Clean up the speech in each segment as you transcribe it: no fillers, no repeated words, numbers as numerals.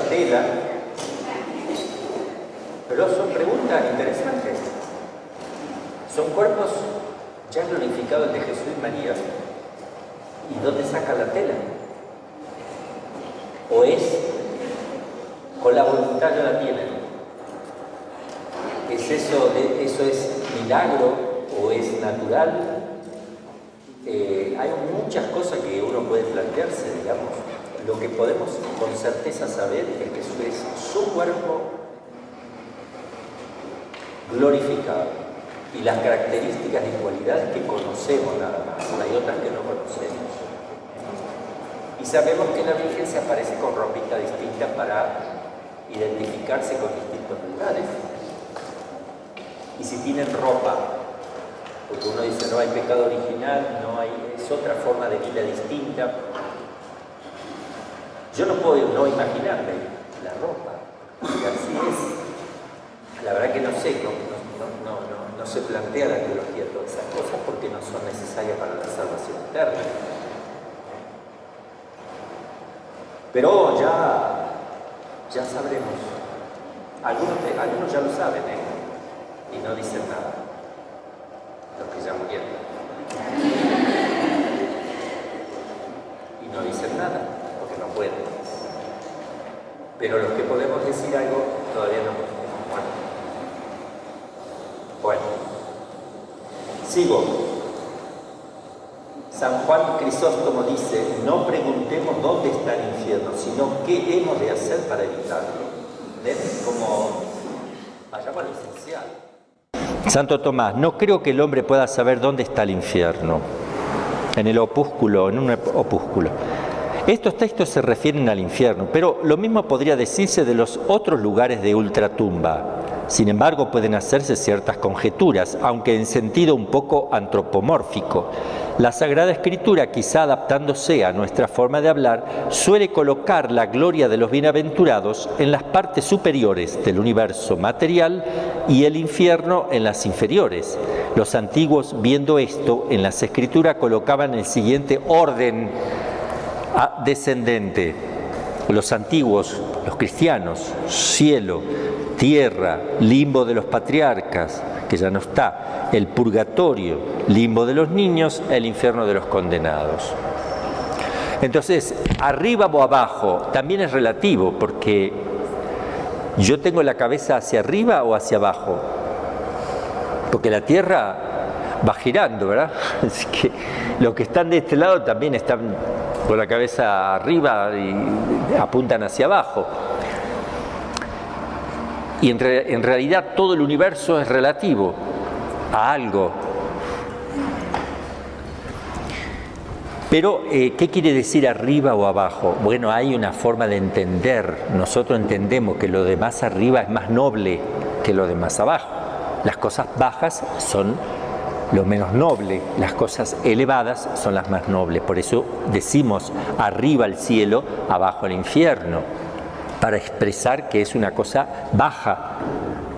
tela, pero son preguntas interesantes. Son cuerpos ya glorificados de Jesús y María. ¿Y dónde saca la tela? ¿O es con la voluntad ya la tienen? ¿Eso es milagro o es natural? Hay muchas cosas que uno puede plantearse, digamos. Lo que podemos con certeza saber es que Jesús es su cuerpo glorificado y las características y cualidades que conocemos nada más. Hay otras que no conocemos. Y sabemos que la Virgen se aparece con ropita distinta para identificarse con distintos lugares. Y si tienen ropa, porque uno dice no hay pecado original, es otra forma de vida distinta. Yo no puedo no imaginarme la ropa, y así es. La verdad que no sé, no se plantea la teología de todas esas cosas porque no son necesarias para la salvación eterna. Pero ya sabremos. Algunos ya lo saben, y no dicen nada. Los que ya murieron. Y no dicen nada, porque no pueden. Pero los que podemos decir algo, todavía no hemos muerto. Bueno, sigo. San Juan Crisóstomo dice, no preguntemos dónde está el infierno, sino qué hemos de hacer para evitarlo. ¿Ven? Como vayamos a lo esencial. Santo Tomás, no creo que el hombre pueda saber dónde está el infierno. En un opúsculo. Estos textos se refieren al infierno, pero lo mismo podría decirse de los otros lugares de ultratumba. Sin embargo, pueden hacerse ciertas conjeturas, aunque en sentido un poco antropomórfico. La Sagrada Escritura, quizá adaptándose a nuestra forma de hablar, suele colocar la gloria de los bienaventurados en las partes superiores del universo material y el infierno en las inferiores. Los antiguos, viendo esto, en las Escrituras colocaban el siguiente orden descendente. Los antiguos, los cristianos, cielo, tierra, limbo de los patriarcas, que ya no está, el purgatorio, limbo de los niños, el infierno de los condenados. Entonces, arriba o abajo también es relativo, porque yo tengo la cabeza hacia arriba o hacia abajo, porque la tierra va girando, ¿verdad? Así que los que están de este lado también están con la cabeza arriba y apuntan hacia abajo. Y en realidad todo el universo es relativo a algo. Pero, ¿qué quiere decir arriba o abajo? Bueno, hay una forma de entender. Nosotros entendemos que lo de más arriba es más noble que lo de más abajo. Las cosas bajas son lo menos noble, las cosas elevadas son las más nobles. Por eso decimos arriba el cielo, abajo el infierno, para expresar que es una cosa baja,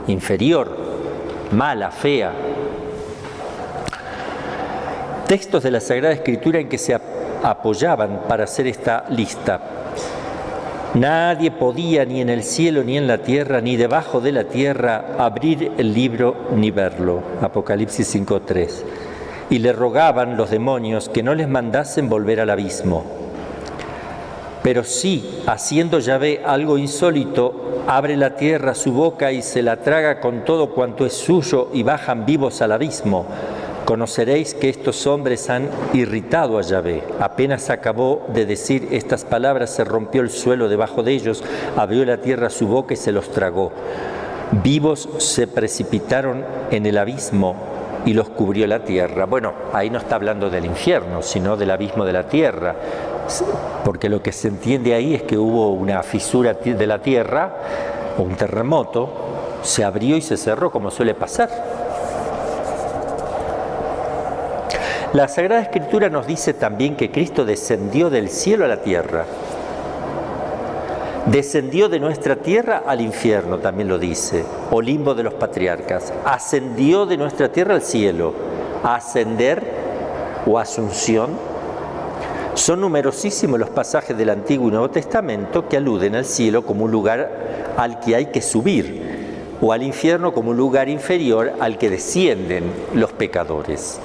inferior, mala, fea. Textos de la Sagrada Escritura en que se apoyaban para hacer esta lista. Nadie podía ni en el cielo, ni en la tierra, ni debajo de la tierra abrir el libro ni verlo. Apocalipsis 5:3. Y le rogaban los demonios que no les mandasen volver al abismo. Pero sí, haciendo Yahvé algo insólito, abre la tierra su boca y se la traga con todo cuanto es suyo y bajan vivos al abismo. Conoceréis que estos hombres han irritado a Yahvé. Apenas acabó de decir estas palabras, se rompió el suelo debajo de ellos, abrió la tierra su boca y se los tragó. Vivos se precipitaron en el abismo y los cubrió la tierra. Bueno, ahí no está hablando del infierno, sino del abismo de la tierra, porque lo que se entiende ahí es que hubo una fisura de la tierra, o un terremoto, se abrió y se cerró, como suele pasar. La Sagrada Escritura nos dice también que Cristo descendió del cielo a la tierra. Descendió de nuestra tierra al infierno, también lo dice, o limbo de los patriarcas. Ascendió de nuestra tierra al cielo. Ascender o asunción Son numerosísimos los pasajes del Antiguo y Nuevo Testamento que aluden al cielo como un lugar al que hay que subir, o al infierno como un lugar inferior al que descienden los pecadores.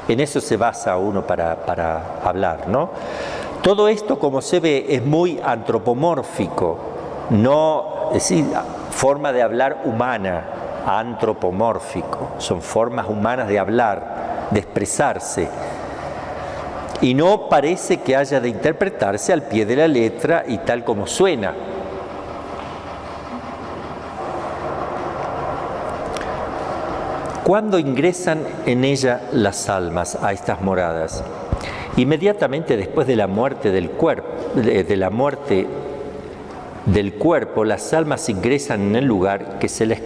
En eso se basa uno para hablar, ¿no? Todo esto, como se ve, es muy antropomórfico, no, es decir, forma de hablar humana, antropomórfico, son formas humanas de hablar, de expresarse. Y no parece que haya de interpretarse al pie de la letra y tal como suena. ¿Cuándo ingresan en ella las almas a estas moradas? Inmediatamente después de la muerte del cuerpo, las almas ingresan en el lugar que les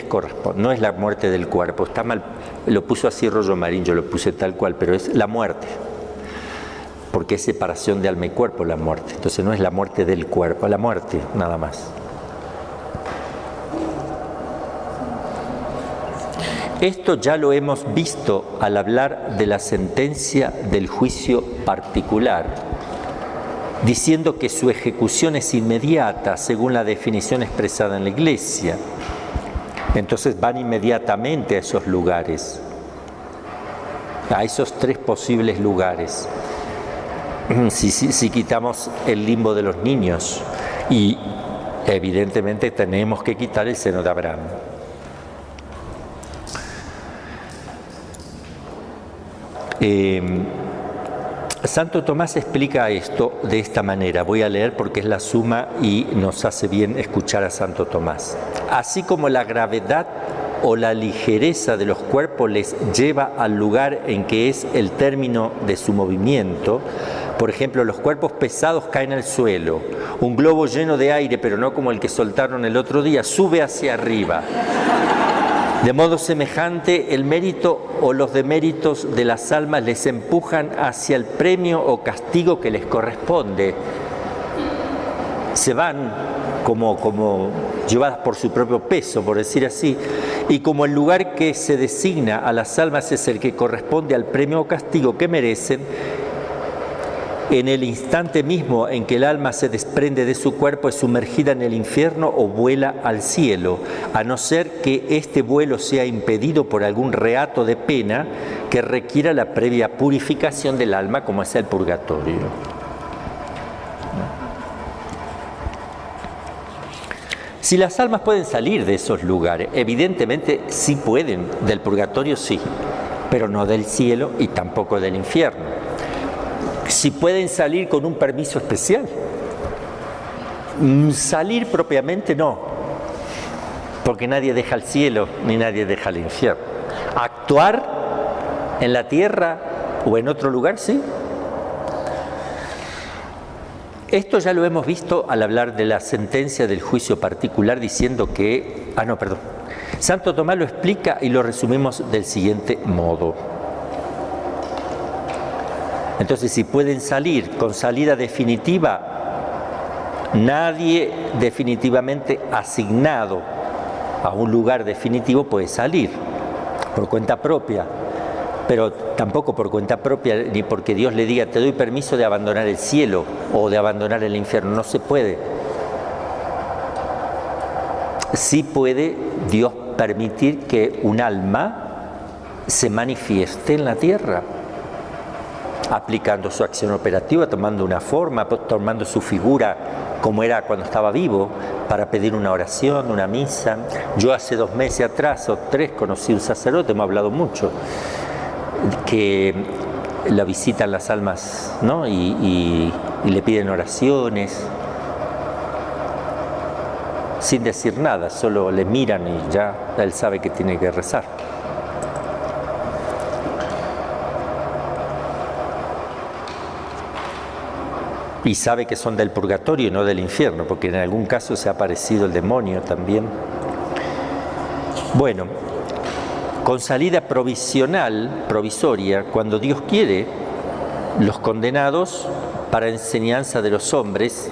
corresponde. No es la muerte del cuerpo, está mal, lo puso así Rollo Marín, yo lo puse tal cual, pero es la muerte. Porque es separación de alma y cuerpo la muerte. Entonces no es la muerte del cuerpo, la muerte, nada más. Esto ya lo hemos visto al hablar de la sentencia del juicio particular, diciendo que su ejecución es inmediata, según la definición expresada en la Iglesia. Entonces van inmediatamente a esos lugares, a esos tres posibles lugares. Si quitamos el limbo de los niños, y evidentemente tenemos que quitar el seno de Abraham. Santo Tomás explica esto de esta manera. Voy a leer porque es la suma y nos hace bien escuchar a Santo Tomás. Así como la gravedad o la ligereza de los cuerpos les lleva al lugar en que es el término de su movimiento, por ejemplo, los cuerpos pesados caen al suelo, un globo lleno de aire, pero no como el que soltaron el otro día, sube hacia arriba. De modo semejante, el mérito o los deméritos de las almas les empujan hacia el premio o castigo que les corresponde. Se van como llevadas por su propio peso, por decir así, y como el lugar que se designa a las almas es el que corresponde al premio o castigo que merecen, en el instante mismo en que el alma se desprende de su cuerpo es sumergida en el infierno o vuela al cielo, a no ser que este vuelo sea impedido por algún reato de pena que requiera la previa purificación del alma, como es el purgatorio. Si las almas pueden salir de esos lugares, evidentemente sí pueden, del purgatorio sí, pero no del cielo y tampoco del infierno. Si pueden salir con un permiso especial. Salir propiamente no, porque nadie deja el cielo ni nadie deja el infierno. Actuar en la tierra o en otro lugar, sí. Esto ya lo hemos visto al hablar de la sentencia del juicio particular, diciendo que... Santo Tomás lo explica y lo resumimos del siguiente modo. Entonces, si pueden salir con salida definitiva, nadie definitivamente asignado a un lugar definitivo puede salir por cuenta propia, pero tampoco por cuenta propia ni porque Dios le diga te doy permiso de abandonar el cielo o de abandonar el infierno. No se puede. Sí puede Dios permitir que un alma se manifieste en la tierra, aplicando su acción operativa, tomando una forma, tomando su figura como era cuando estaba vivo, para pedir una oración, una misa. Yo hace 2 meses atrás o 3 conocí un sacerdote, hemos hablado mucho, que la visitan las almas, ¿no? y le piden oraciones, sin decir nada, solo le miran y ya él sabe que tiene que rezar. Y sabe que son del purgatorio y no del infierno, porque en algún caso se ha aparecido el demonio también. Bueno, con salida provisoria, cuando Dios quiere, los condenados, para enseñanza de los hombres,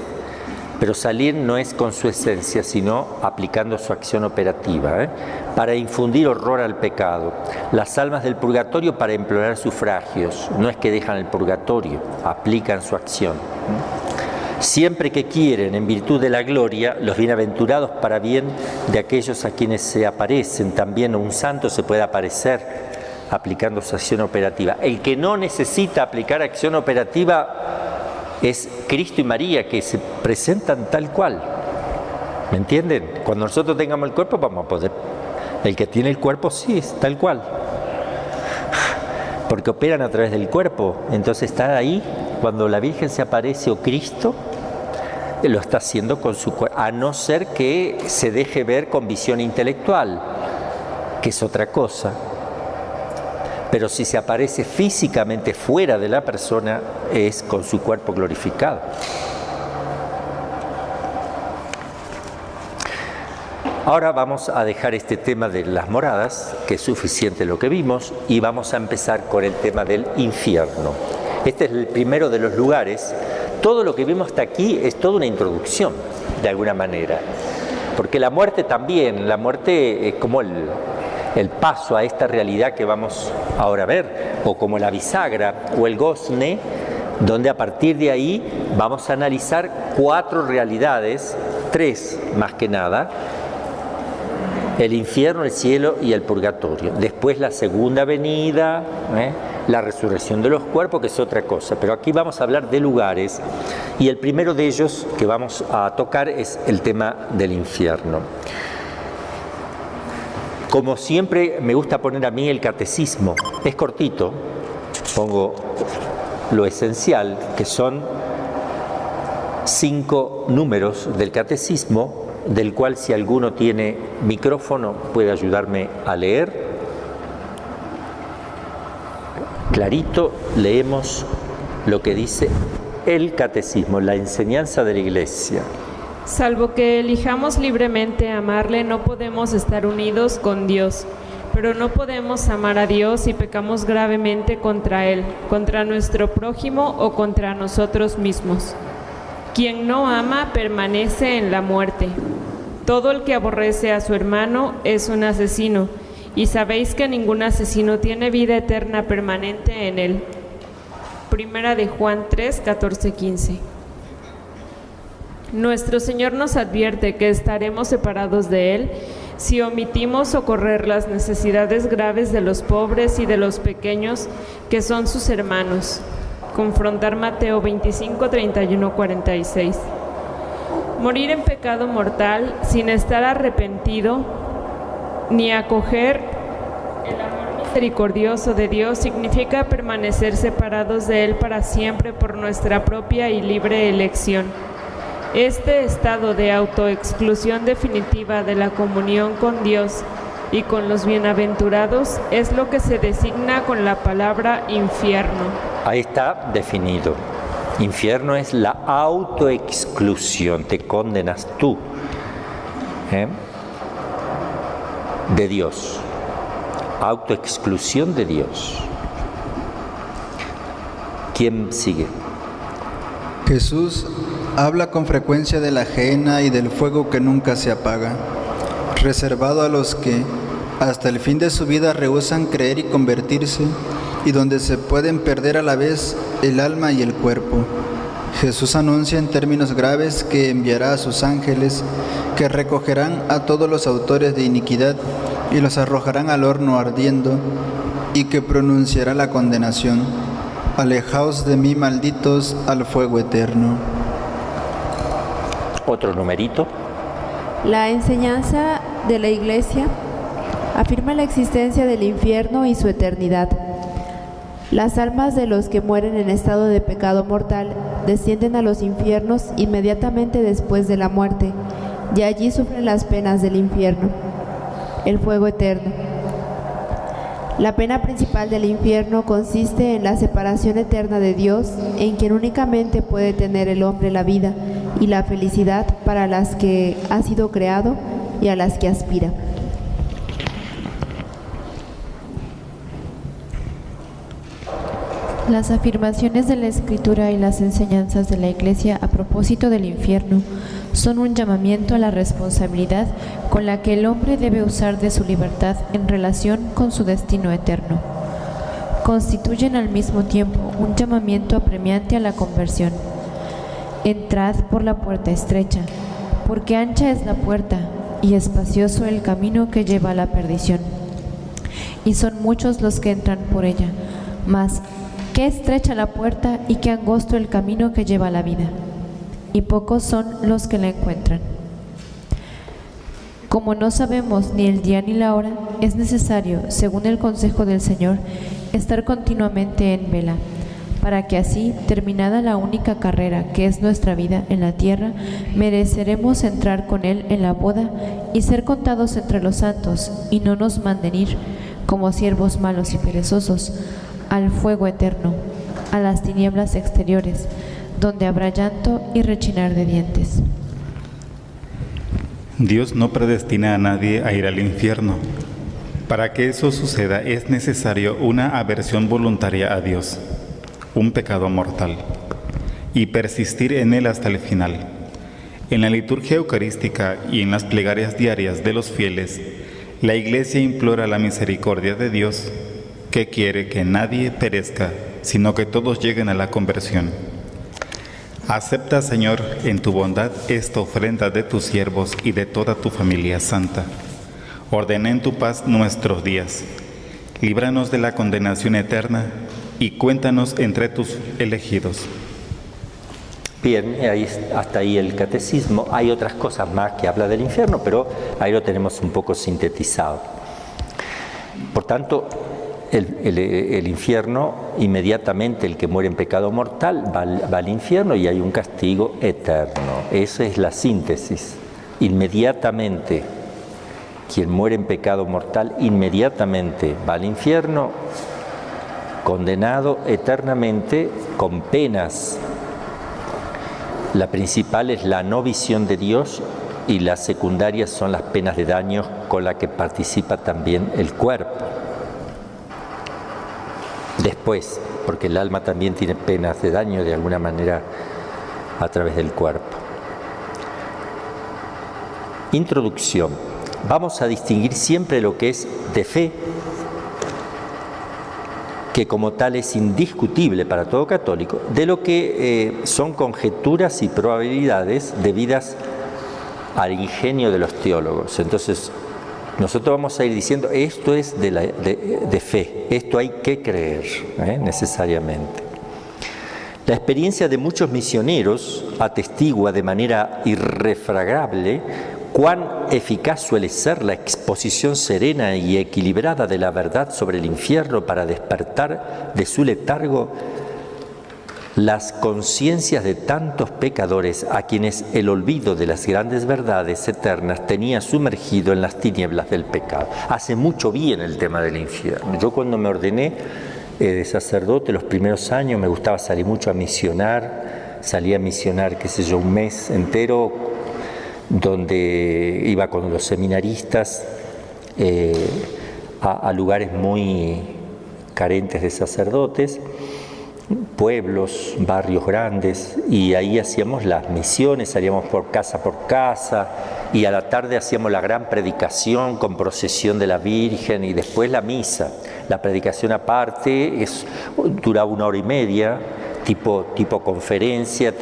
Pero salir no es con su esencia, sino aplicando su acción operativa, para infundir horror al pecado. Las almas del purgatorio para implorar sufragios, no es que dejan el purgatorio, aplican su acción. Siempre que quieren, en virtud de la gloria, los bienaventurados para bien de aquellos a quienes se aparecen. También un santo se puede aparecer aplicando su acción operativa. El que no necesita aplicar acción operativa es Cristo y María, que se presentan tal cual. ¿Me entienden? Cuando nosotros tengamos el cuerpo vamos a poder. El que tiene el cuerpo sí, es tal cual. Porque operan a través del cuerpo. Entonces está ahí, cuando la Virgen se aparece o Cristo, lo está haciendo con su cuerpo. A no ser que se deje ver con visión intelectual, que es otra cosa. Pero si se aparece físicamente fuera de la persona, es con su cuerpo glorificado. Ahora vamos a dejar este tema de las moradas, que es suficiente lo que vimos, y vamos a empezar con el tema del infierno. Este es el primero de los lugares. Todo lo que vimos hasta aquí es toda una introducción, de alguna manera. Porque la muerte también, la muerte es como el paso a esta realidad que vamos ahora a ver, o como la bisagra o el gozne, donde a partir de ahí vamos a analizar 4 realidades, 3 más que nada: el infierno, el cielo y el purgatorio. Después la segunda venida, la resurrección de los cuerpos, que es otra cosa. Pero aquí vamos a hablar de lugares, y el primero de ellos que vamos a tocar es el tema del infierno. Como siempre me gusta poner a mí el catecismo, es cortito, pongo lo esencial, que son 5 números del catecismo, del cual si alguno tiene micrófono puede ayudarme a leer. Clarito leemos lo que dice el catecismo, la enseñanza de la Iglesia. Salvo que elijamos libremente amarle, no podemos estar unidos con Dios. Pero no podemos amar a Dios si pecamos gravemente contra Él, contra nuestro prójimo o contra nosotros mismos. Quien no ama permanece en la muerte. Todo el que aborrece a su hermano es un asesino, y sabéis que ningún asesino tiene vida eterna permanente en él. Primera de Juan 3, 14, 15. Nuestro Señor nos advierte que estaremos separados de Él si omitimos socorrer las necesidades graves de los pobres y de los pequeños que son sus hermanos. Confrontar Mateo 25, 31, 46. Morir en pecado mortal sin estar arrepentido ni acoger el amor misericordioso de Dios significa permanecer separados de Él para siempre por nuestra propia y libre elección. Este estado de autoexclusión definitiva de la comunión con Dios y con los bienaventurados es lo que se designa con la palabra infierno. Ahí está definido. Infierno es la autoexclusión, te condenas tú de Dios. Autoexclusión de Dios. ¿Quién sigue? Jesús habla con frecuencia de la gehenna y del fuego que nunca se apaga, reservado a los que hasta el fin de su vida rehúsan creer y convertirse, y donde se pueden perder a la vez el alma y el cuerpo. Jesús anuncia en términos graves que enviará a sus ángeles, que recogerán a todos los autores de iniquidad y los arrojarán al horno ardiendo, y que pronunciará la condenación: alejaos de mí, malditos, al fuego eterno. Otro numerito. La enseñanza de la Iglesia afirma la existencia del infierno y su eternidad. Las almas de los que mueren en estado de pecado mortal descienden a los infiernos inmediatamente después de la muerte, y allí sufren las penas del infierno, el fuego eterno. La pena principal del infierno consiste en la separación eterna de Dios, en quien únicamente puede tener el hombre la vida y la felicidad para las que ha sido creado y a las que aspira. Las afirmaciones de la Escritura y las enseñanzas de la Iglesia a propósito del infierno son un llamamiento a la responsabilidad con la que el hombre debe usar de su libertad en relación con su destino eterno. Constituyen al mismo tiempo un llamamiento apremiante a la conversión. Entrad por la puerta estrecha, porque ancha es la puerta y espacioso el camino que lleva a la perdición. Y son muchos los que entran por ella, mas qué estrecha la puerta y qué angosto el camino que lleva a la vida, y pocos son los que la encuentran. Como no sabemos ni el día ni la hora, es necesario, según el consejo del Señor, estar continuamente en vela, para que así, terminada la única carrera que es nuestra vida en la tierra, mereceremos entrar con Él en la boda y ser contados entre los santos, y no nos manden ir, como siervos malos y perezosos, al fuego eterno, a las tinieblas exteriores, donde habrá llanto y rechinar de dientes. Dios no predestina a nadie a ir al infierno. Para que eso suceda es necesario una aversión voluntaria a Dios, un pecado mortal, y persistir en él hasta el final. En la liturgia eucarística y en las plegarias diarias de los fieles, la Iglesia implora la misericordia de Dios, que quiere que nadie perezca, sino que todos lleguen a la conversión. Acepta, Señor, en tu bondad esta ofrenda de tus siervos y de toda tu familia santa. Ordena en tu paz nuestros días. Líbranos de la condenación eterna y cuéntanos entre tus elegidos. Bien, hasta ahí el catecismo. Hay otras cosas más que habla del infierno, pero ahí lo tenemos un poco sintetizado. Por tanto, el infierno, inmediatamente el que muere en pecado mortal va al infierno y hay un castigo eterno. Esa es la síntesis. Inmediatamente, quien muere en pecado mortal, inmediatamente va al infierno, condenado eternamente con penas. La principal es la no visión de Dios y las secundarias son las penas de daño con las que participa también el cuerpo. Después, porque el alma también tiene penas de daño de alguna manera a través del cuerpo. Introducción. Vamos a distinguir siempre lo que es de fe, que como tal es indiscutible para todo católico, de lo que son conjeturas y probabilidades debidas al ingenio de los teólogos. Entonces, nosotros vamos a ir diciendo, esto es de fe, esto hay que creer, necesariamente. La experiencia de muchos misioneros atestigua de manera irrefragable cuán eficaz suele ser la exposición serena y equilibrada de la verdad sobre el infierno para despertar de su letargo las conciencias de tantos pecadores a quienes el olvido de las grandes verdades eternas tenía sumergido en las tinieblas del pecado. Hace mucho bien el tema del infierno. Yo cuando me ordené de sacerdote, los primeros años me gustaba salir mucho a misionar, salía a misionar, qué sé yo, un mes entero, donde iba con los seminaristas a lugares muy carentes de sacerdotes, pueblos, barrios grandes, y ahí hacíamos las misiones, salíamos por casa, y a la tarde hacíamos la gran predicación con procesión de la Virgen y después la misa. La predicación aparte duraba 1 hora y media, tipo conferencia,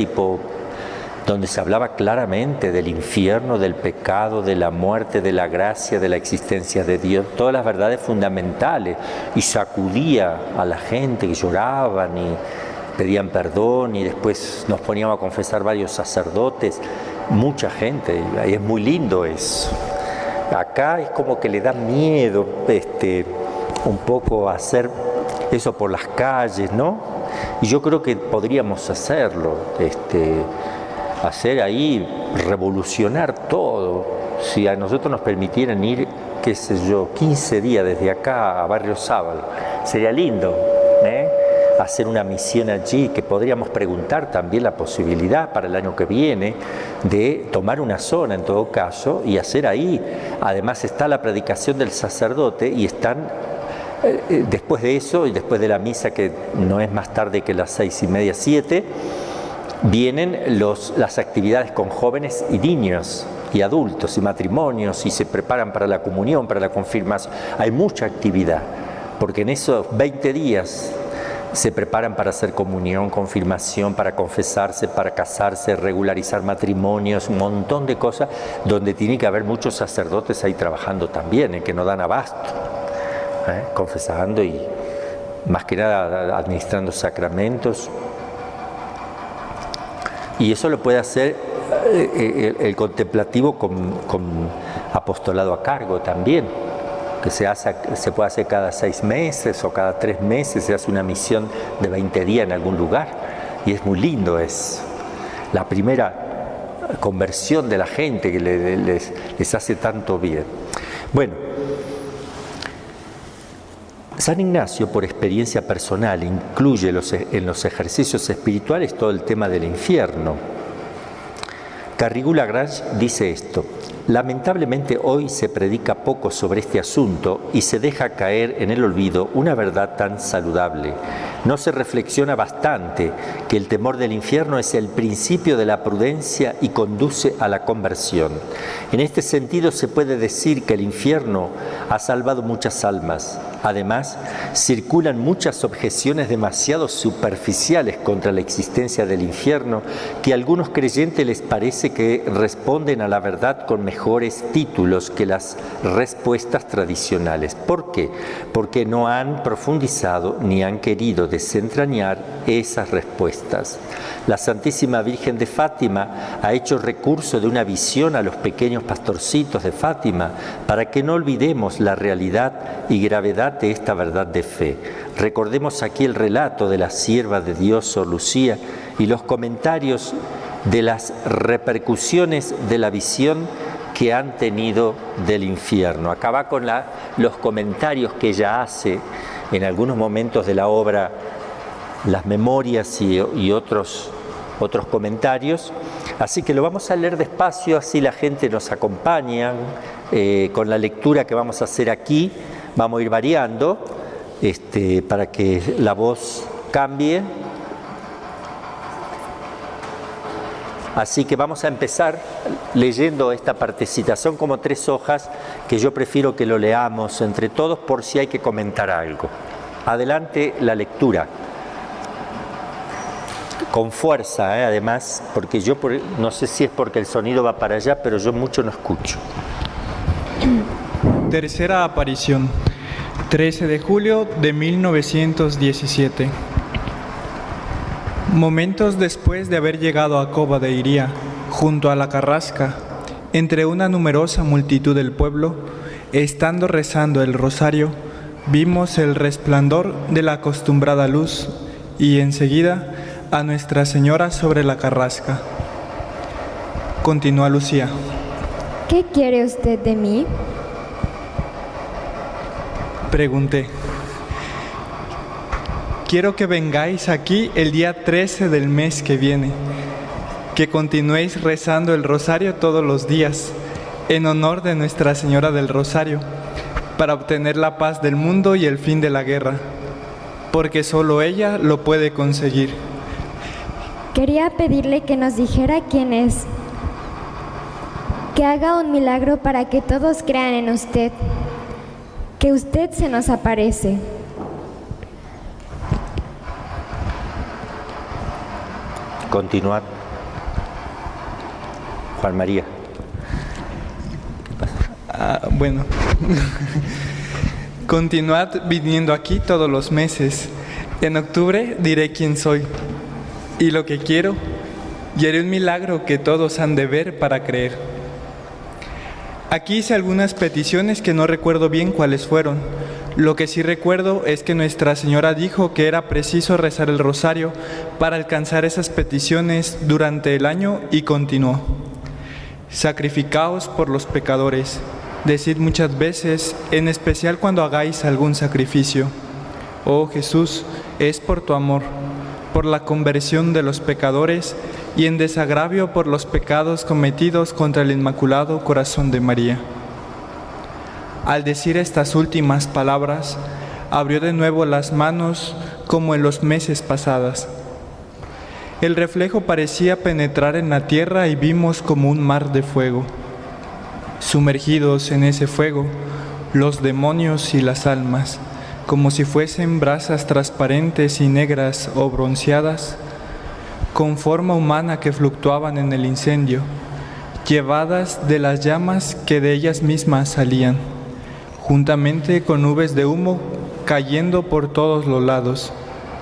donde se hablaba claramente del infierno, del pecado, de la muerte, de la gracia, de la existencia de Dios, todas las verdades fundamentales, y sacudía a la gente que lloraban y pedían perdón, y después nos poníamos a confesar varios sacerdotes, mucha gente, y es muy lindo eso. Acá es como que le da miedo un poco hacer eso por las calles, ¿no? Y yo creo que podríamos hacerlo, hacer ahí, revolucionar todo. Si a nosotros nos permitieran ir, qué sé yo, 15 días desde acá a Barrio Zabal, sería lindo, hacer una misión allí, que podríamos preguntar también la posibilidad para el año que viene de tomar una zona en todo caso y hacer ahí. Además está la predicación del sacerdote y están Después de eso y después de la misa, que no es más tarde que las 6:30, 7, vienen las actividades con jóvenes y niños y adultos y matrimonios, y se preparan para la comunión, para la confirmación. Hay mucha actividad, porque en esos 20 días se preparan para hacer comunión, confirmación, para confesarse, para casarse, regularizar matrimonios, un montón de cosas, donde tiene que haber muchos sacerdotes ahí trabajando también, que no dan abasto, confesando y más que nada administrando sacramentos. Y eso lo puede hacer el contemplativo con apostolado a cargo también, que se puede hacer cada 6 meses o cada 3 meses, se hace una misión de 20 días en algún lugar, y es muy lindo, es la primera conversión de la gente que les hace tanto bien. Bueno, San Ignacio, por experiencia personal, incluye en los ejercicios espirituales todo el tema del infierno. Garrigou-Lagrange dice esto: lamentablemente hoy se predica poco sobre este asunto y se deja caer en el olvido una verdad tan saludable. No se reflexiona bastante que el temor del infierno es el principio de la prudencia y conduce a la conversión. En este sentido se puede decir que el infierno ha salvado muchas almas. Además, circulan muchas objeciones demasiado superficiales contra la existencia del infierno que a algunos creyentes les parece que responden a la verdad con mejores títulos que las respuestas tradicionales. ¿Por qué? Porque no han profundizado ni han querido desentrañar esas respuestas. La Santísima Virgen de Fátima ha hecho recurso de una visión a los pequeños pastorcitos de Fátima para que no olvidemos la realidad y gravedad de esta verdad de fe. Recordemos aquí el relato de la sierva de Dios, Sor Lucía, y los comentarios de las repercusiones de la visión que han tenido del infierno. Acá va con los comentarios que ella hace en algunos momentos de la obra, las memorias y otros comentarios. Así que lo vamos a leer despacio, así la gente nos acompaña con la lectura que vamos a hacer aquí. Vamos a ir variando para que la voz cambie. Así que vamos a empezar leyendo esta partecita. Son como 3 hojas que yo prefiero que lo leamos entre todos por si hay que comentar algo. Adelante la lectura. Con fuerza, además, porque yo no sé si es porque el sonido va para allá, pero yo mucho no escucho. Tercera aparición, 13 de julio de 1917. Momentos después de haber llegado a Cova de Iría, junto a la carrasca, entre una numerosa multitud del pueblo, estando rezando el rosario, vimos el resplandor de la acostumbrada luz y enseguida a Nuestra Señora sobre la carrasca. Continúa Lucía. ¿Qué quiere usted de mí? Pregunté. Quiero que vengáis aquí el día 13 del mes que viene, que continuéis rezando el rosario todos los días, en honor de Nuestra Señora del Rosario, para obtener la paz del mundo y el fin de la guerra, porque solo ella lo puede conseguir. Quería pedirle que nos dijera quién es, que haga un milagro para que todos crean en usted, que usted se nos aparece. Continuad. Juan María. Bueno, continuad viniendo aquí todos los meses. En octubre diré quién soy y lo que quiero, y haré un milagro que todos han de ver para creer. Aquí hice algunas peticiones que no recuerdo bien cuáles fueron. Lo que sí recuerdo es que Nuestra Señora dijo que era preciso rezar el rosario para alcanzar esas peticiones durante el año y continuó. Sacrificaos por los pecadores. Decid muchas veces, en especial cuando hagáis algún sacrificio: oh Jesús, es por tu amor, por la conversión de los pecadores y en desagravio por los pecados cometidos contra el Inmaculado Corazón de María. Al decir estas últimas palabras, abrió de nuevo las manos como en los meses pasados. El reflejo parecía penetrar en la tierra y vimos como un mar de fuego. Sumergidos en ese fuego, los demonios y las almas, como si fuesen brasas transparentes y negras o bronceadas, con forma humana que fluctuaban en el incendio, llevadas de las llamas que de ellas mismas salían, juntamente con nubes de humo cayendo por todos los lados,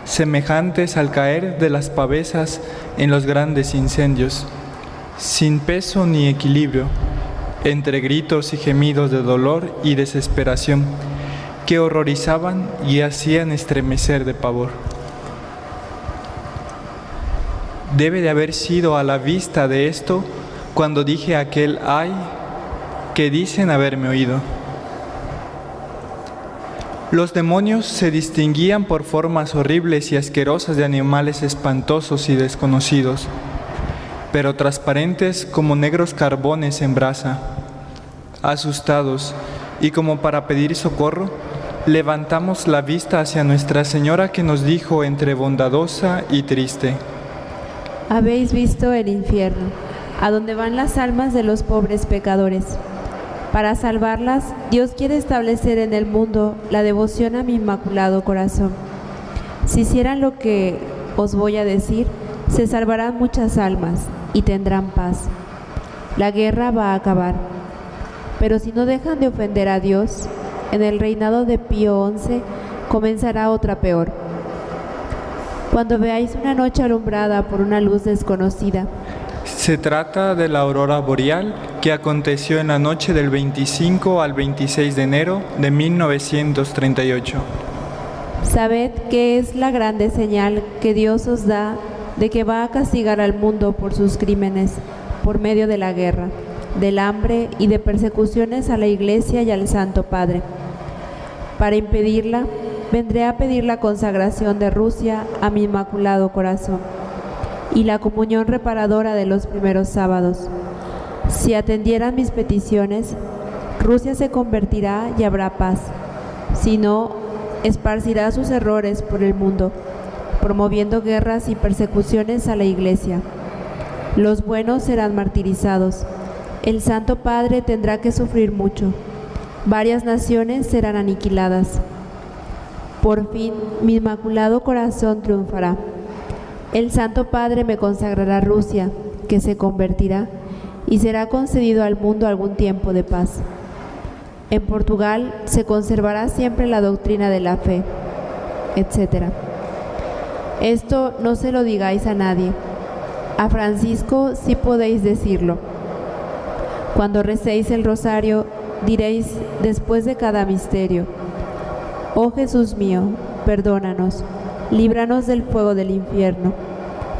semejantes al caer de las pavesas en los grandes incendios, sin peso ni equilibrio, entre gritos y gemidos de dolor y desesperación, que horrorizaban y hacían estremecer de pavor. Debe de haber sido a la vista de esto cuando dije aquel ay que dicen haberme oído. Los demonios se distinguían por formas horribles y asquerosas de animales espantosos y desconocidos, pero transparentes como negros carbones en brasa. Asustados y como para pedir socorro, levantamos la vista hacia Nuestra Señora, que nos dijo entre bondadosa y triste: Habéis visto el infierno, a donde van las almas de los pobres pecadores. Para salvarlas, Dios quiere establecer en el mundo la devoción a mi Inmaculado Corazón. Si hicieran lo que os voy a decir, se salvarán muchas almas y tendrán paz. La guerra va a acabar. Pero si no dejan de ofender a Dios, en el reinado de Pío XI comenzará otra peor. Cuando veáis una noche alumbrada por una luz desconocida. Se trata de la aurora boreal que aconteció en la noche del 25 al 26 de enero de 1938. Sabed que es la grande señal que Dios os da de que va a castigar al mundo por sus crímenes, por medio de la guerra, del hambre y de persecuciones a la Iglesia y al Santo Padre. Para impedirla, vendré a pedir la consagración de Rusia a mi Inmaculado Corazón y la comunión reparadora de los primeros sábados. Si atendieran mis peticiones, Rusia se convertirá y habrá paz. Si no, esparcirá sus errores por el mundo, promoviendo guerras y persecuciones a la Iglesia. Los buenos serán martirizados. El Santo Padre tendrá que sufrir mucho. Varias naciones serán aniquiladas. Por fin, mi Inmaculado Corazón triunfará. El Santo Padre me consagrará Rusia, que se convertirá, y será concedido al mundo algún tiempo de paz. En Portugal se conservará siempre la doctrina de la fe, etc. Esto no se lo digáis a nadie. A Francisco sí podéis decirlo. Cuando recéis el rosario, diréis después de cada misterio: Oh Jesús mío, perdónanos, líbranos del fuego del infierno,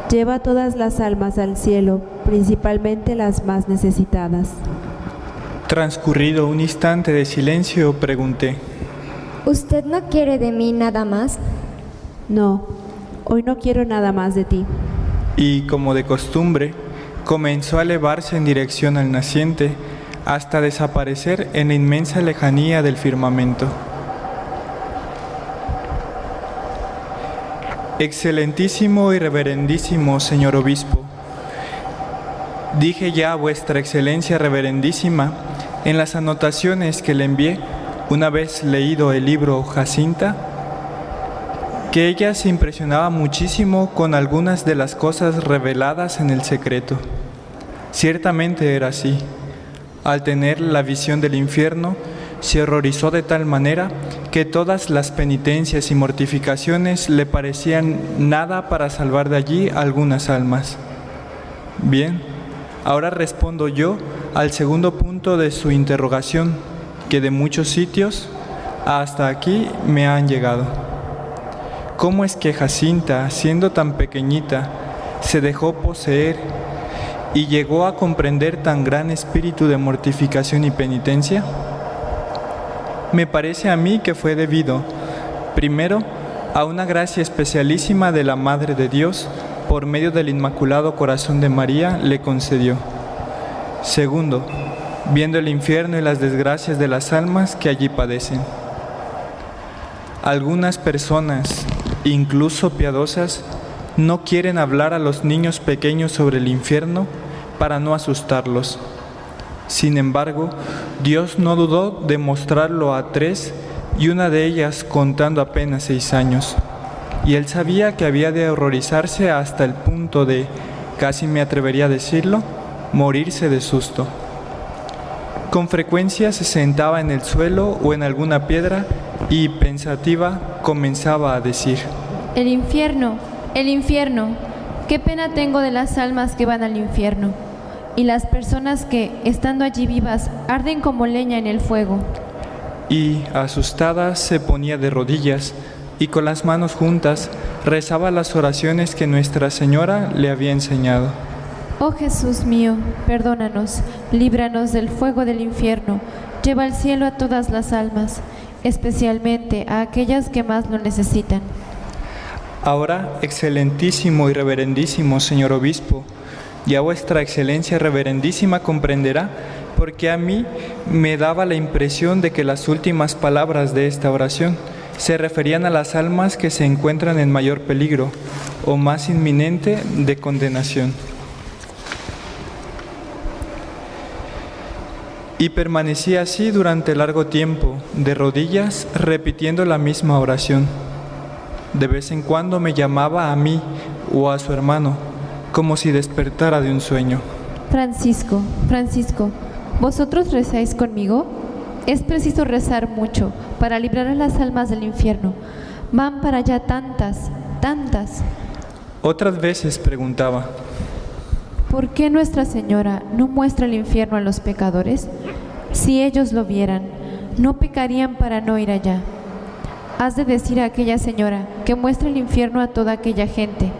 lleva todas las almas al cielo, principalmente las más necesitadas. Transcurrido un instante de silencio, pregunté: ¿Usted no quiere de mí nada más? No, hoy no quiero nada más de ti. Y como de costumbre, comenzó a elevarse en dirección al naciente, hasta desaparecer en la inmensa lejanía del firmamento. Excelentísimo y reverendísimo señor obispo, dije ya a vuestra excelencia reverendísima en las anotaciones que le envié una vez leído el libro Jacinta, que ella se impresionaba muchísimo con algunas de las cosas reveladas en el secreto. Ciertamente era así. Al tener la visión del infierno, se horrorizó de tal manera que todas las penitencias y mortificaciones le parecían nada para salvar de allí algunas almas. Bien, ahora respondo yo al segundo punto de su interrogación, que de muchos sitios hasta aquí me han llegado. ¿Cómo es que Jacinta, siendo tan pequeñita, se dejó poseer y llegó a comprender tan gran espíritu de mortificación y penitencia? Me parece a mí que fue debido, primero, a una gracia especialísima de la Madre de Dios, por medio del Inmaculado Corazón de María, le concedió. Segundo, viendo el infierno y las desgracias de las almas que allí padecen. Algunas personas, incluso piadosas, no quieren hablar a los niños pequeños sobre el infierno para no asustarlos. Sin embargo, Dios no dudó de mostrarlo a 3 y una de ellas contando apenas 6 años. Y él sabía que había de horrorizarse hasta el punto de, casi me atrevería a decirlo, morirse de susto. Con frecuencia se sentaba en el suelo o en alguna piedra y, pensativa, comenzaba a decir: El infierno, qué pena tengo de las almas que van al infierno, y las personas que, estando allí vivas, arden como leña en el fuego. Y, asustada, se ponía de rodillas y con las manos juntas rezaba las oraciones que Nuestra Señora le había enseñado. Oh Jesús mío, perdónanos, líbranos del fuego del infierno, lleva al cielo a todas las almas, especialmente a aquellas que más lo necesitan. Ahora, excelentísimo y reverendísimo señor obispo, ya vuestra excelencia reverendísima comprenderá porque a mí me daba la impresión de que las últimas palabras de esta oración se referían a las almas que se encuentran en mayor peligro o más inminente de condenación. Y permanecía así durante largo tiempo, de rodillas, repitiendo la misma oración. De vez en cuando me llamaba a mí o a su hermano, como si despertara de un sueño. Francisco, ¿vosotros rezáis conmigo? Es preciso rezar mucho para librar a las almas del infierno. Van para allá tantas. Otras veces preguntaba: ¿por qué Nuestra Señora no muestra el infierno a los pecadores? Si ellos lo vieran, no pecarían para no ir allá. Has de decir a aquella señora que muestre el infierno a toda aquella gente.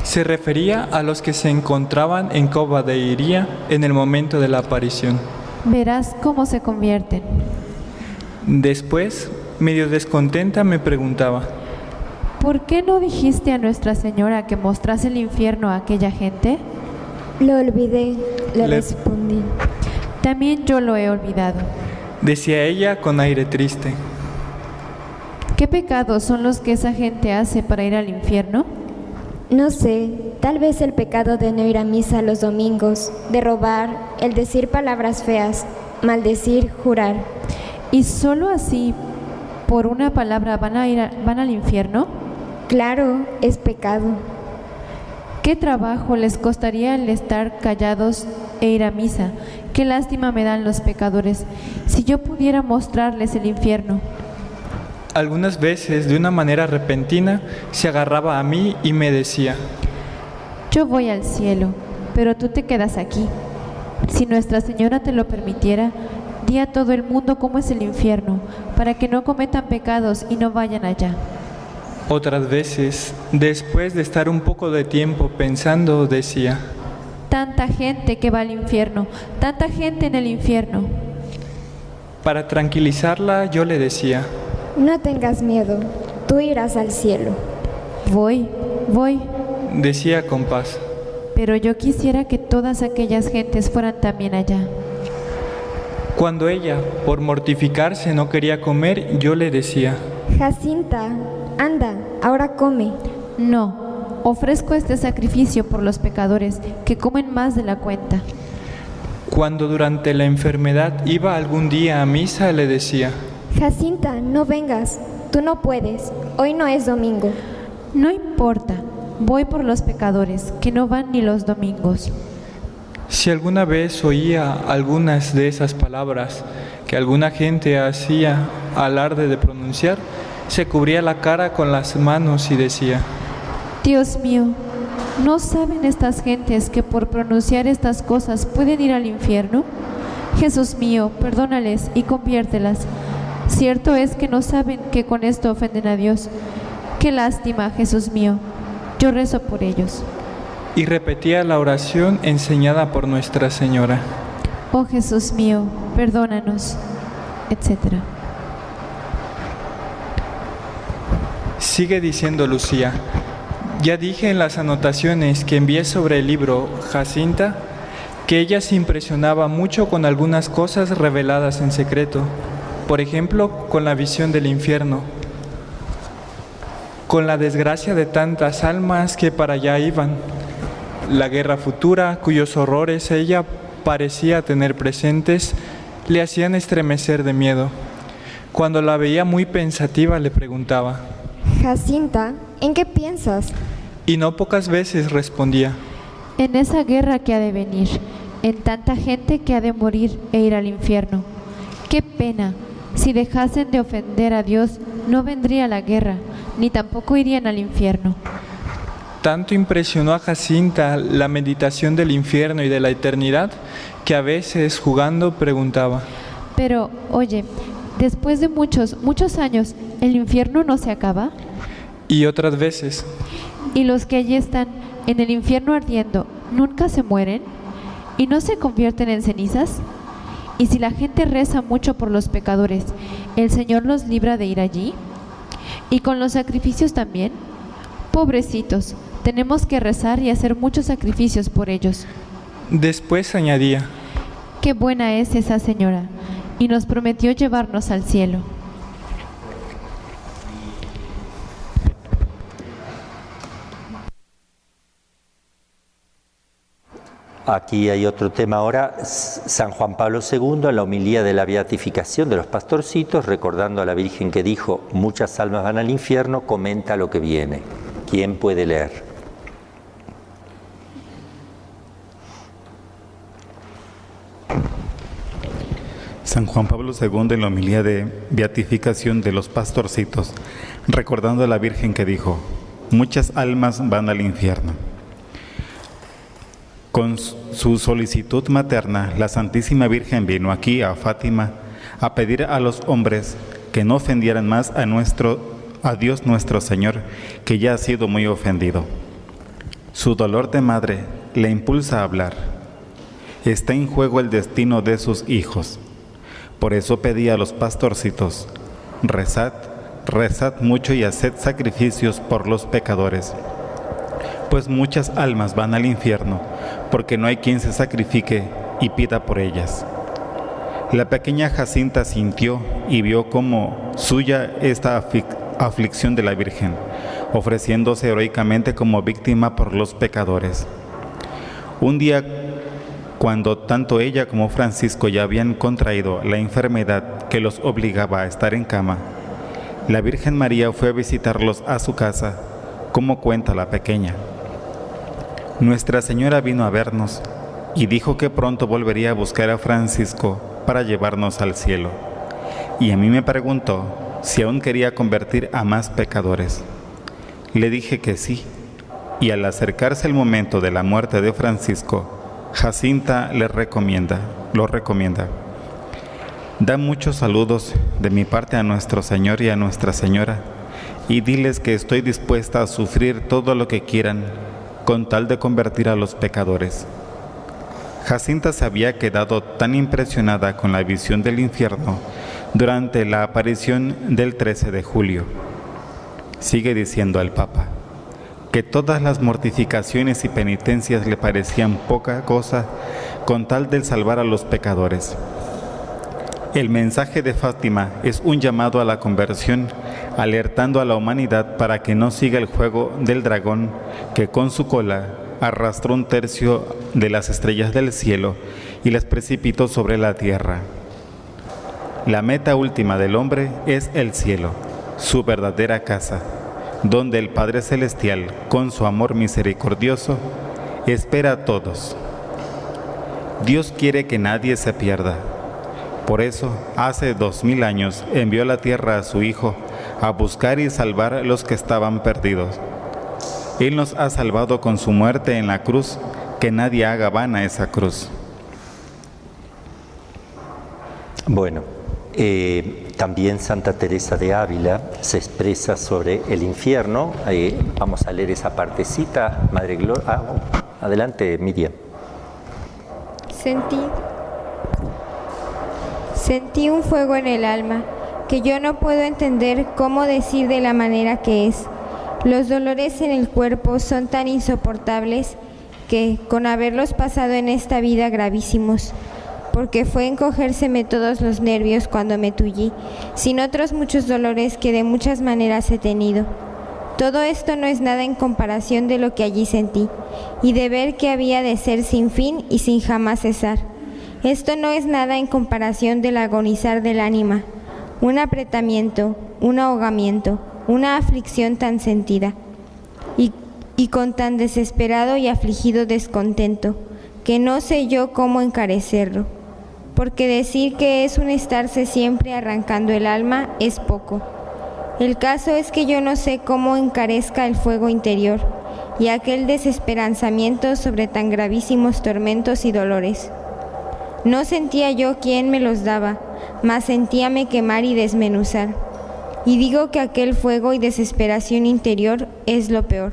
Se refería a los que se encontraban en Cova de Iría en el momento de la aparición. Verás cómo se convierten. Después, medio descontenta, me preguntaba: ¿por qué no dijiste a Nuestra Señora que mostrase el infierno a aquella gente? Lo olvidé, le respondí. También yo lo he olvidado, decía ella con aire triste. ¿Qué pecados son los que esa gente hace para ir al infierno? No sé, tal vez el pecado de no ir a misa los domingos, de robar, el decir palabras feas, maldecir, jurar. ¿Y solo así, por una palabra, van al infierno? Claro, es pecado. ¿Qué trabajo les costaría el estar callados e ir a misa? Qué lástima me dan los pecadores, si yo pudiera mostrarles el infierno. Algunas veces, de una manera repentina, se agarraba a mí y me decía: yo voy al cielo, pero tú te quedas aquí. Si Nuestra Señora te lo permitiera, di a todo el mundo cómo es el infierno, para que no cometan pecados y no vayan allá. Otras veces, después de estar un poco de tiempo pensando, decía: tanta gente que va al infierno, tanta gente en el infierno. Para tranquilizarla, yo le decía: no tengas miedo, tú irás al cielo. Voy, decía con paz. Pero yo quisiera que todas aquellas gentes fueran también allá. Cuando ella, por mortificarse, no quería comer, yo le decía: Jacinta, anda, ahora come. No, ofrezco este sacrificio por los pecadores que comen más de la cuenta. Cuando durante la enfermedad iba algún día a misa, le decía: Jacinta, no vengas, tú no puedes, hoy no es domingo. No importa, voy por los pecadores, que no van ni los domingos. Si alguna vez oía algunas de esas palabras que alguna gente hacía alarde de pronunciar, se cubría la cara con las manos y decía: Dios mío, ¿no saben estas gentes que por pronunciar estas cosas pueden ir al infierno? Jesús mío, perdónales y conviértelas. Cierto es que no saben que con esto ofenden a Dios. Qué lástima, Jesús mío. Yo rezo por ellos. Y repetía la oración enseñada por Nuestra Señora. Oh Jesús mío, perdónanos, etc. Sigue diciendo Lucía: ya dije en las anotaciones que envié sobre el libro Jacinta que ella se impresionaba mucho con algunas cosas reveladas en secreto, por ejemplo, con la visión del infierno, con la desgracia de tantas almas que para allá iban, la guerra futura, cuyos horrores ella parecía tener presentes, le hacían estremecer de miedo. Cuando la veía muy pensativa, le preguntaba: Jacinta, ¿en qué piensas? Y no pocas veces respondía: En esa guerra que ha de venir, en tanta gente que ha de morir e ir al infierno. ¡Qué pena! Si dejasen de ofender a Dios, no vendría la guerra, ni tampoco irían al infierno. Tanto impresionó a Jacinta la meditación del infierno y de la eternidad, que a veces, jugando, preguntaba: Pero, oye, después de muchos años, ¿el infierno no se acaba? Y otras veces: ¿Y los que allí están, en el infierno ardiendo, nunca se mueren? ¿Y no se convierten en cenizas? ¿Y si la gente reza mucho por los pecadores, el Señor los libra de ir allí? ¿Y con los sacrificios también? Pobrecitos, tenemos que rezar y hacer muchos sacrificios por ellos. Después añadía: Qué buena es esa señora, y nos prometió llevarnos al cielo. Aquí hay otro tema ahora. San Juan Pablo II, en la homilía de la beatificación de los pastorcitos, recordando a la Virgen que dijo: muchas almas van al infierno, comenta lo que viene. ¿Quién puede leer? San Juan Pablo II, en la homilía de beatificación de los pastorcitos, recordando a la Virgen que dijo: muchas almas van al infierno. Con su solicitud materna, la Santísima Virgen vino aquí a Fátima a pedir a los hombres que no ofendieran más a Dios nuestro Señor, que ya ha sido muy ofendido. Su dolor de madre le impulsa a hablar. Está en juego el destino de sus hijos. Por eso pedí a los pastorcitos: rezad, rezad mucho y haced sacrificios por los pecadores, pues muchas almas van al infierno, porque no hay quien se sacrifique y pida por ellas. La pequeña Jacinta sintió y vio como suya esta aflicción de la Virgen, ofreciéndose heroicamente como víctima por los pecadores. Un día, cuando tanto ella como Francisco ya habían contraído la enfermedad que los obligaba a estar en cama, la Virgen María fue a visitarlos a su casa, como cuenta la pequeña. Nuestra Señora vino a vernos y dijo que pronto volvería a buscar a Francisco para llevarnos al cielo. Y a mí me preguntó si aún quería convertir a más pecadores. Le dije que sí, y al acercarse el momento de la muerte de Francisco, Jacinta lo recomienda. Da muchos saludos de mi parte a nuestro Señor y a Nuestra Señora, y diles que estoy dispuesta a sufrir todo lo que quieran con tal de convertir a los pecadores. Jacinta se había quedado tan impresionada con la visión del infierno durante la aparición del 13 de julio. Sigue diciendo al Papa que todas las mortificaciones y penitencias le parecían poca cosa con tal de salvar a los pecadores. El mensaje de Fátima es un llamado a la conversión, alertando a la humanidad para que no siga el juego del dragón que con su cola arrastró un tercio de las estrellas del cielo y las precipitó sobre la tierra. La meta última del hombre es el cielo, su verdadera casa, donde el Padre Celestial, con su amor misericordioso, espera a todos. Dios quiere que nadie se pierda. Por eso, hace 2000 años, envió a la tierra a su Hijo a buscar y salvar a los que estaban perdidos. Él nos ha salvado con su muerte en la cruz, que nadie haga vana esa cruz. Bueno, también Santa Teresa de Ávila se expresa sobre el infierno. Vamos a leer esa partecita, Madre Gloria. Adelante, Miriam. Sentí un fuego en el alma, que yo no puedo entender cómo decir de la manera que es. Los dolores en el cuerpo son tan insoportables que, con haberlos pasado en esta vida gravísimos, porque fue encogérseme todos los nervios cuando me tullí, sin otros muchos dolores que de muchas maneras he tenido. Todo esto no es nada en comparación de lo que allí sentí, y de ver que había de ser sin fin y sin jamás cesar. Esto no es nada en comparación del agonizar del ánima, un apretamiento, un ahogamiento, una aflicción tan sentida, y con tan desesperado y afligido descontento, que no sé yo cómo encarecerlo, porque decir que es un estarse siempre arrancando el alma es poco. El caso es que yo no sé cómo encarezca el fuego interior y aquel desesperanzamiento sobre tan gravísimos tormentos y dolores. No sentía yo quién me los daba, mas sentíame quemar y desmenuzar. Y digo que aquel fuego y desesperación interior es lo peor.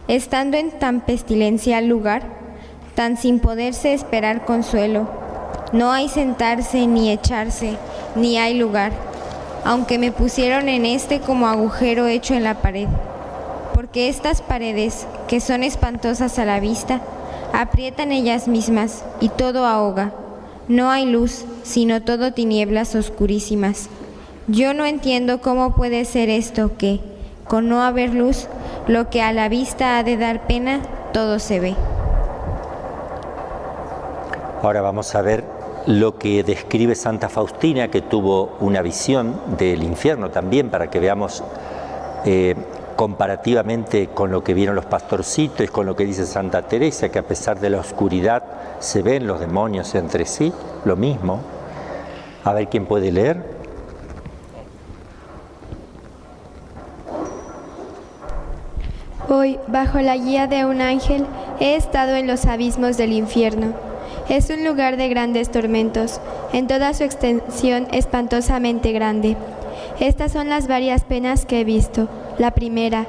Estando en tan pestilencial lugar, tan sin poderse esperar consuelo, no hay sentarse ni echarse, ni hay lugar, aunque me pusieron en este como agujero hecho en la pared, porque estas paredes, que son espantosas a la vista, aprietan ellas mismas y todo ahoga. No hay luz, sino todo tinieblas oscurísimas. Yo no entiendo cómo puede ser esto que, con no haber luz, lo que a la vista ha de dar pena, todo se ve. Ahora vamos a ver lo que describe Santa Faustina, que tuvo una visión del infierno también, para que veamos comparativamente con lo que vieron los pastorcitos, con lo que dice Santa Teresa, que a pesar de la oscuridad se ven los demonios entre sí, lo mismo. A ver quién puede leer. Hoy, bajo la guía de un ángel, he estado en los abismos del infierno. Es un lugar de grandes tormentos, en toda su extensión espantosamente grande. Estas son las varias penas que he visto. La primera,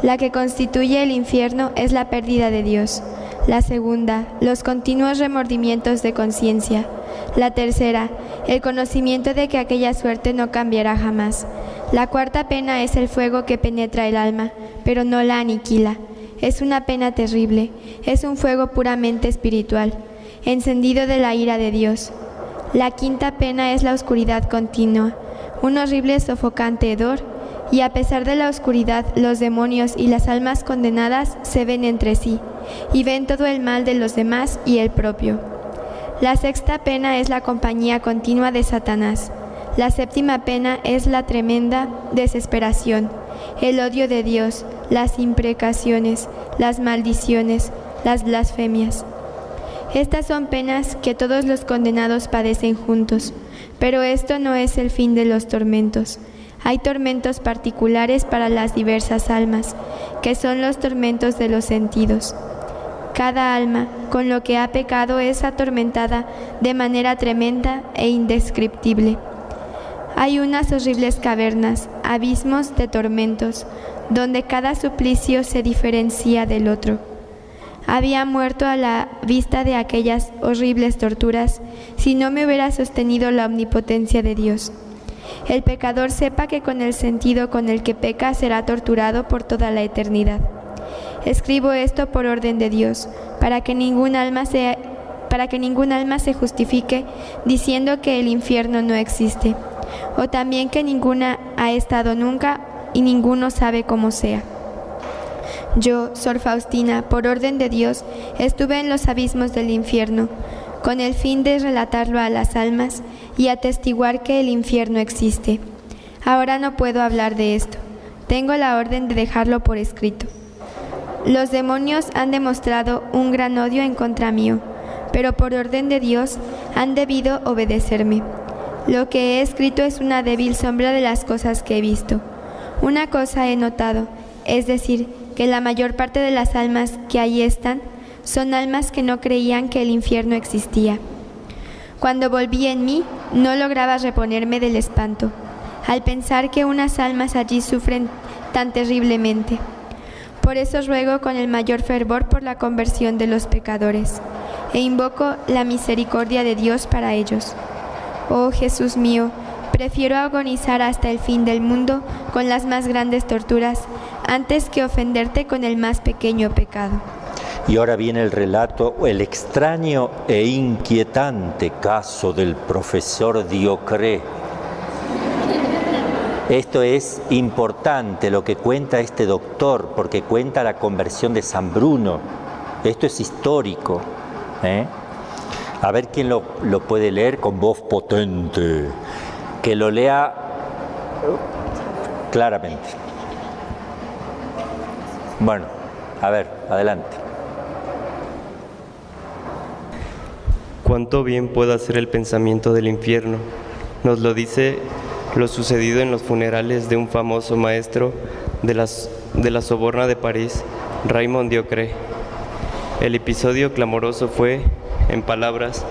la que constituye el infierno, es la pérdida de Dios. La segunda, los continuos remordimientos de conciencia. La tercera, el conocimiento de que aquella suerte no cambiará jamás. La cuarta pena es el fuego que penetra el alma, pero no la aniquila. Es una pena terrible, es un fuego puramente espiritual, encendido de la ira de Dios. La quinta pena es la oscuridad continua, un horrible sofocante hedor, y a pesar de la oscuridad, los demonios y las almas condenadas se ven entre sí, y ven todo el mal de los demás y el propio. La sexta pena es la compañía continua de Satanás. La séptima pena es la tremenda desesperación, el odio de Dios, las imprecaciones, las maldiciones, las blasfemias. Estas son penas que todos los condenados padecen juntos, pero esto no es el fin de los tormentos. Hay tormentos particulares para las diversas almas, que son los tormentos de los sentidos. Cada alma, con lo que ha pecado, es atormentada de manera tremenda e indescriptible. Hay unas horribles cavernas, abismos de tormentos, donde cada suplicio se diferencia del otro. Había muerto a la vista de aquellas horribles torturas si no me hubiera sostenido la omnipotencia de Dios. El pecador sepa que con el sentido con el que peca será torturado por toda la eternidad. Escribo esto por orden de Dios, para que ningún alma se justifique diciendo que el infierno no existe, o también que ninguna ha estado nunca y ninguno sabe cómo sea. Yo, Sor Faustina, por orden de Dios, estuve en los abismos del infierno, con el fin de relatarlo a las almas y atestiguar que el infierno existe. Ahora no puedo hablar de esto. Tengo la orden de dejarlo por escrito. Los demonios han demostrado un gran odio en contra mío, pero por orden de Dios han debido obedecerme. Lo que he escrito es una débil sombra de las cosas que he visto. Una cosa he notado, es decir, que la mayor parte de las almas que allí están son almas que no creían que el infierno existía. Cuando volví en mí, no lograba reponerme del espanto, al pensar que unas almas allí sufren tan terriblemente. Por eso ruego con el mayor fervor por la conversión de los pecadores, e invoco la misericordia de Dios para ellos. Oh Jesús mío, prefiero agonizar hasta el fin del mundo con las más grandes torturas, antes que ofenderte con el más pequeño pecado. Y ahora viene el relato, el extraño e inquietante caso del profesor Diocré. Esto es importante lo que cuenta este doctor, porque cuenta la conversión de San Bruno. Esto es histórico. A ver quién lo puede leer con voz potente. Que lo lea claramente. Bueno, a ver, adelante. Cuánto bien puede hacer el pensamiento del infierno. Nos lo dice lo sucedido en los funerales de un famoso maestro de la Sorbona de París, Raymond Diocré. El episodio clamoroso fue, en palabras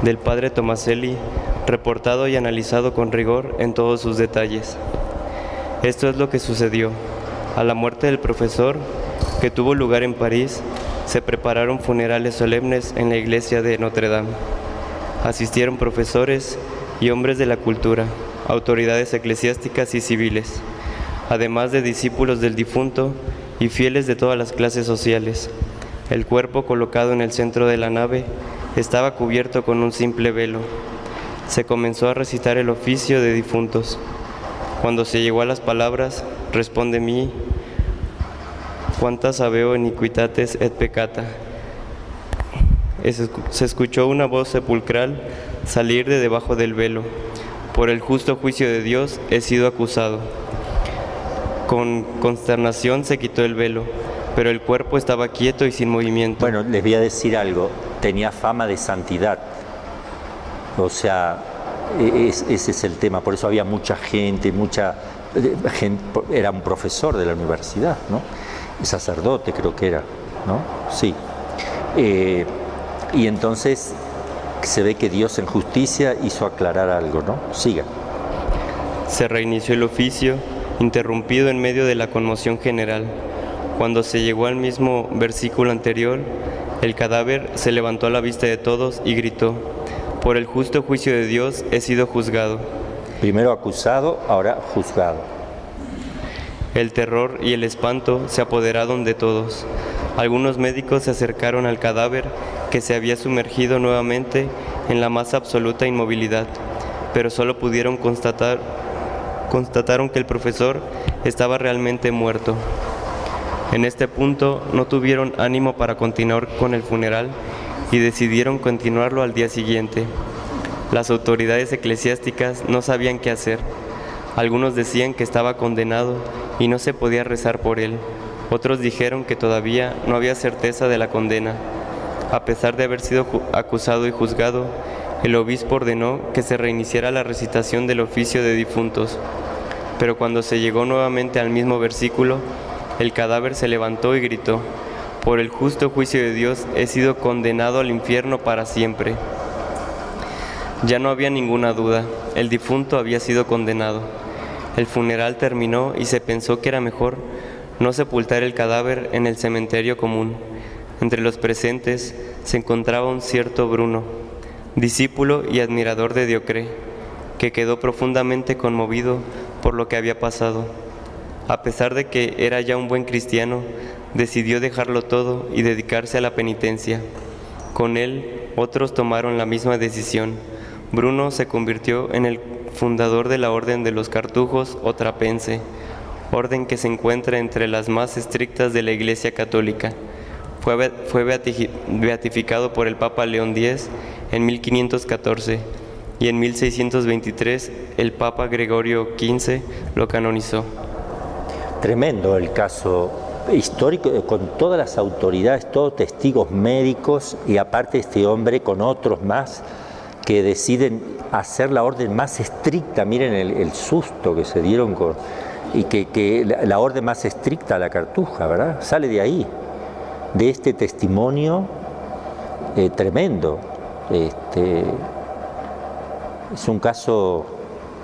del padre Tomaselli, reportado y analizado con rigor en todos sus detalles. Esto es lo que sucedió. A la muerte del profesor, que tuvo lugar en París, se prepararon funerales solemnes en la iglesia de Notre Dame. Asistieron profesores y hombres de la cultura, autoridades eclesiásticas y civiles, además de discípulos del difunto y fieles de todas las clases sociales. El cuerpo, colocado en el centro de la nave, estaba cubierto con un simple velo. Se comenzó a recitar el oficio de difuntos. Cuando se llegó a las palabras, responde mi, quantas habeo iniquitates et peccata, se escuchó una voz sepulcral salir de debajo del velo. Por el justo juicio de Dios he sido acusado. Con consternación se quitó el velo, pero el cuerpo estaba quieto y sin movimiento. Bueno, les voy a decir algo. Tenía fama de santidad. O sea, ese es el tema. Por eso había mucha gente, era un profesor de la universidad, ¿no? Sacerdote creo que era, ¿no? Sí. Y entonces se ve que Dios en justicia hizo aclarar algo, ¿no? Siga. Se reinició el oficio, interrumpido en medio de la conmoción general. Cuando se llegó al mismo versículo anterior, el cadáver se levantó a la vista de todos y gritó: por el justo juicio de Dios he sido juzgado. Primero acusado, ahora juzgado. El terror y el espanto se apoderaron de todos. Algunos médicos se acercaron al cadáver, que se había sumergido nuevamente en la más absoluta inmovilidad, pero solo pudieron constataron que el profesor estaba realmente muerto. En este punto no tuvieron ánimo para continuar con el funeral y decidieron continuarlo al día siguiente. Las autoridades eclesiásticas no sabían qué hacer. Algunos decían que estaba condenado y no se podía rezar por él. Otros dijeron que todavía no había certeza de la condena. A pesar de haber sido acusado y juzgado, el obispo ordenó que se reiniciara la recitación del oficio de difuntos. Pero cuando se llegó nuevamente al mismo versículo, el cadáver se levantó y gritó: por el justo juicio de Dios he sido condenado al infierno para siempre. Ya no había ninguna duda, el difunto había sido condenado. El funeral terminó y se pensó que era mejor no sepultar el cadáver en el cementerio común. Entre los presentes se encontraba un cierto Bruno, discípulo y admirador de Diocré, que quedó profundamente conmovido por lo que había pasado. A pesar de que era ya un buen cristiano, decidió dejarlo todo y dedicarse a la penitencia. Con él, otros tomaron la misma decisión. Bruno se convirtió en el fundador de la Orden de los Cartujos o Trapense, orden que se encuentra entre las más estrictas de la Iglesia Católica. Fue beatificado por el Papa León X en 1514 y en 1623 el Papa Gregorio XV lo canonizó. Tremendo el caso histórico, con todas las autoridades, todos testigos médicos y aparte este hombre con otros más que deciden hacer la orden más estricta. Miren el susto que se dieron y que la orden más estricta a la Cartuja, ¿verdad? Sale de ahí, de este testimonio tremendo. Es un caso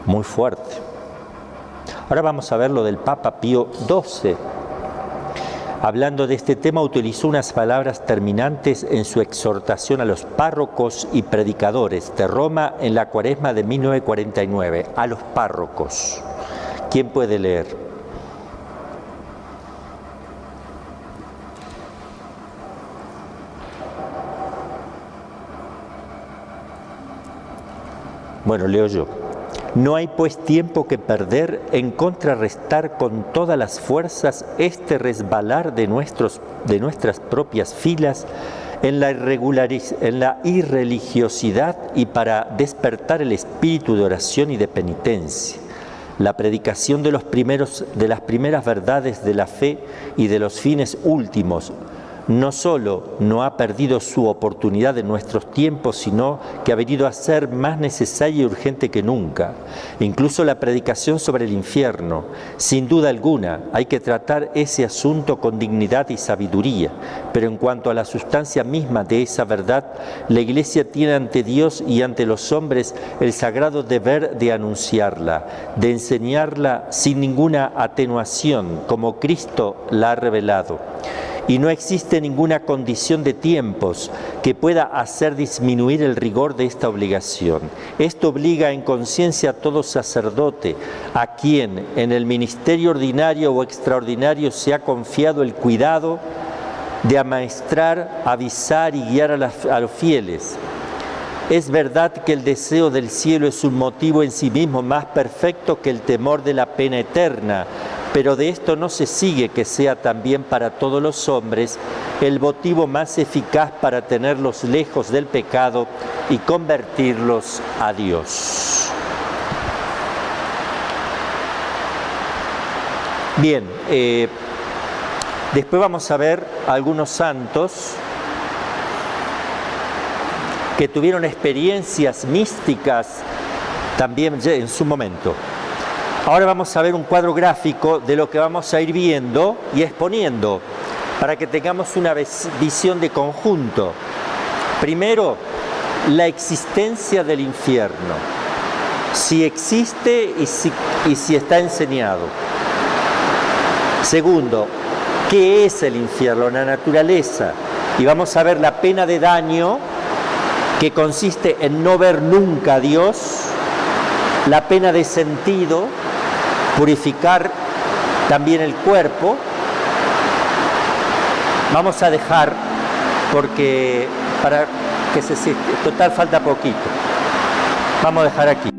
muy fuerte. Ahora vamos a ver lo del Papa Pío XII. Hablando de este tema, utilizó unas palabras terminantes en su exhortación a los párrocos y predicadores de Roma en la Cuaresma de 1949. A los párrocos. ¿Quién puede leer? Bueno, leo yo. No hay pues tiempo que perder en contrarrestar con todas las fuerzas este resbalar de nuestras propias filas en la irreligiosidad y para despertar el espíritu de oración y de penitencia. La predicación de las primeras verdades de la fe y de los fines últimos no solo no ha perdido su oportunidad en nuestros tiempos, sino que ha venido a ser más necesaria y urgente que nunca. Incluso la predicación sobre el infierno, sin duda alguna, hay que tratar ese asunto con dignidad y sabiduría, pero en cuanto a la sustancia misma de esa verdad, la Iglesia tiene ante Dios y ante los hombres el sagrado deber de anunciarla, de enseñarla sin ninguna atenuación, como Cristo la ha revelado. Y no existe ninguna condición de tiempos que pueda hacer disminuir el rigor de esta obligación. Esto obliga en conciencia a todo sacerdote, a quien en el ministerio ordinario o extraordinario se ha confiado el cuidado de amaestrar, avisar y guiar a los fieles. Es verdad que el deseo del cielo es un motivo en sí mismo más perfecto que el temor de la pena eterna, pero de esto no se sigue que sea también para todos los hombres el motivo más eficaz para tenerlos lejos del pecado y convertirlos a Dios. Bien, después vamos a ver algunos santos que tuvieron experiencias místicas también en su momento. Ahora vamos a ver un cuadro gráfico de lo que vamos a ir viendo y exponiendo para que tengamos una visión de conjunto. Primero, la existencia del infierno, si existe y si está enseñado. Segundo, ¿qué es el infierno? La naturaleza. Y vamos a ver la pena de daño, que consiste en no ver nunca a Dios, la pena de sentido, purificar también el cuerpo. Vamos a dejar, porque para que total falta poquito. Vamos a dejar aquí.